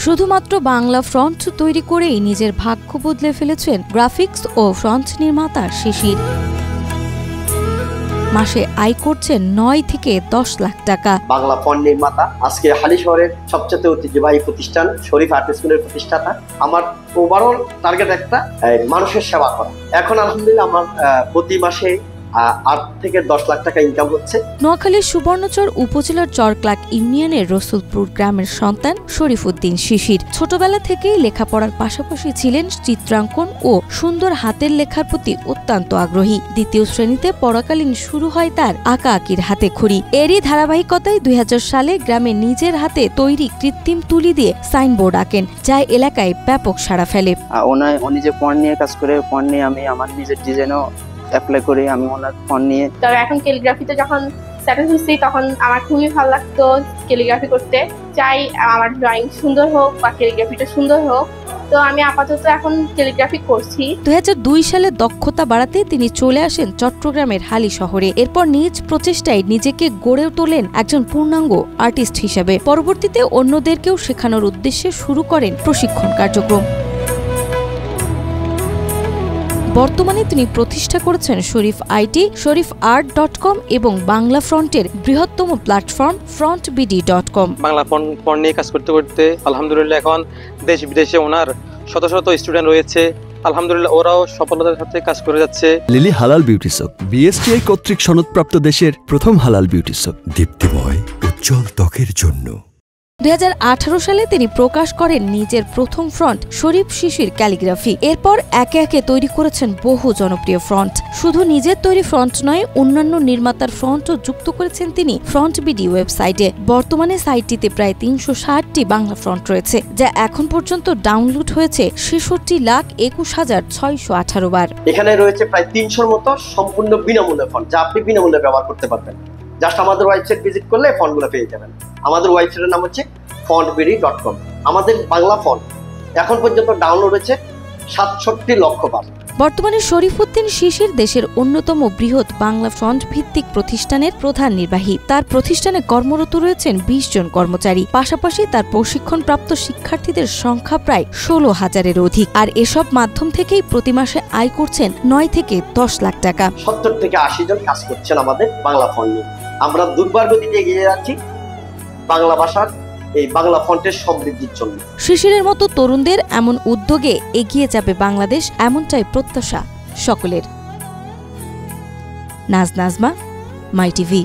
শুধুমাত্র বাংলা ফ্রন্ট তৈরি করেই নিজের ভাগ্য বদলে ফেলেছেন গ্রাফিক্স ও ফ্রন্ট নির্মাতা শিশির। মাসে আয় করছেন 9 থেকে 10 লাখ টাকা। বাংলা ফন্ট নির্মাতা, আজকে হালি শহরের সবচেয়ে ঐতিহ্যবাহী প্রতিষ্ঠান শরীফ আর্ট স্কুলের প্রতিষ্ঠাতা। আমার ওভারঅল টার্গেট একটা, মানুষের সেবা করা। এখন আলহামদুলিল্লাহ আমার প্রতি মাসে 8 থেকে 10 লাখ টাকা ইনকাম হচ্ছে। নোয়াখালীর সুবর্ণচর উপজেলার চরক্লাক ইউনিয়নের রসুলপুর গ্রামের সন্তান শরীফ উদ্দিন শিশির। ছোটবেলা থেকেই লেখাপড়ার পাশাপাশি ছিলেন চিত্রাঙ্কন ও সুন্দর হাতের লেখার প্রতি অত্যন্ত আগ্রহী। দ্বিতীয় শ্রেণীতে পড়াকালীন শুরু হয় তার আঁকা আঁকির হাতে খড়ি। এরই ধারাবাহিকতায় 2000 সালে গ্রামে নিজের হাতে তৈরি কৃত্রিম তুলি দিয়ে সাইনবোর্ড আঁকেন, যা এলাকায় ব্যাপক সাড়া ফেলে। উনি যে ফন্ট নিয়ে কাজ করে, ফন্ট নিয়ে আমি আমার নিজের ডিজাইনও অ্যাপ্লাই করি আমি ওনার ফন্ট নিয়ে। তবে এখন ক্যালিগ্রাফিতে যখন সেটেল হয়েছি তখন আমার খুবই ভালো লাগতো ক্যালিগ্রাফি করতে। চাই আমার ড্রয়িং সুন্দর হোক বা ক্যালিগ্রাফিটা সুন্দর হোক, তো আমি আপাতত এখন ক্যালিগ্রাফি করছি। 2002 সালে দক্ষতা বাড়াতে তিনি চলে আসেন চট্টগ্রামের হালি শহরে। এরপর নিজ প্রচেষ্টায় নিজেকে গড়ে তোলেন একজন পূর্ণাঙ্গ আর্টিস্ট হিসেবে। পরবর্তীতে অন্যদেরকেও শেখানোর উদ্দেশ্যে শুরু করেন প্রশিক্ষণ কার্যক্রম। বর্তমানে তিনি প্রতিষ্ঠা করেছেন শরীফ আইটি, শরীফআর্ট.com এবং বাংলা ফ্রন্টের বৃহত্তম প্ল্যাটফর্ম frontbd.com। বাংলা ফন্ট নিয়ে কাজ করতে করতে আলহামদুলিল্লাহ এখন দেশ বিদেশে ওনার শত শত স্টুডেন্ট রয়েছে। আলহামদুলিল্লাহ ওরাও সফলতার সাথে কাজ করে যাচ্ছে। লিলি হালাল বিউটি সোপ, বিএসটিআই কর্তৃক সনদপ্রাপ্ত দেশের প্রথম হালাল বিউটি সোপ, দীপ্তিময় উজ্জ্বল ত্বকের জন্য। 2018 সালে তিনি প্রকাশ করেন নিজের প্রথম ফ্রন্ট শরীফ শিশির ক্যালিগ্রাফি। এরপর একে একে তৈরি করেছেন বহু জনপ্রিয় ফ্রন্ট। শুধু নিজের তৈরি ফ্রন্ট নয়, অন্যান্য নির্মাতার ফ্রন্টও যুক্ত করেছেন তিনি ফ্রন্ট বিডি ওয়েবসাইটে। বর্তমানে সাইটটিতে প্রায় 360টি বাংলা ফ্রন্ট রয়েছে, যা এখন পর্যন্ত ডাউনলোড হয়েছে 66,21,618 বার। এখানে রয়েছে প্রায় 300-র মতো সম্পূর্ণ বিনামূল্যে ফন্ট, যা আপনি বিনামূল্যে ব্যবহার করতে পারবেন। জাস্ট আমাদের ওয়েবসাইট ভিজিট করলে ফন্টগুলো পেয়ে যাবেন। আমাদের ওয়েবসাইটের নাম হচ্ছে frontbd.com। আমাদের বাংলা ফন্ট এখন পর্যন্ত ডাউনলোড হয়েছে 67 লক্ষ বার। বর্তমানে শরীফ উদ্দিন শিশির দেশের অন্যতম বৃহৎ বাংলা ফ্রন্ট ভিত্তিক প্রতিষ্ঠানের প্রধান নির্বাহী। তার প্রতিষ্ঠানে কর্মরত রয়েছেন 20 জন কর্মচারী। পাশাপাশি তার প্রশিক্ষণপ্রাপ্ত শিক্ষার্থীদের সংখ্যা প্রায় 16,000-এর অধিক। আর এসব মাধ্যম থেকেই প্রতি মাসে আয় করছেন 9 থেকে 10 লাখ টাকা। 70 থেকে 80 জন কাজ করছেন আমাদের বাংলা ফন্ট নিয়ে। আমরা দুর্বার গতিতে এগিয়ে যাচ্ছি বাংলা ভাষার এই বাংলা ফন্টের সমৃদ্ধির জন্য। শিশিরের মতো তরুণদের এমন উদ্যোগে এগিয়ে যাবে বাংলাদেশ, এমনটাই প্রত্যাশা সকলের। নাজমা, মাই টিভি।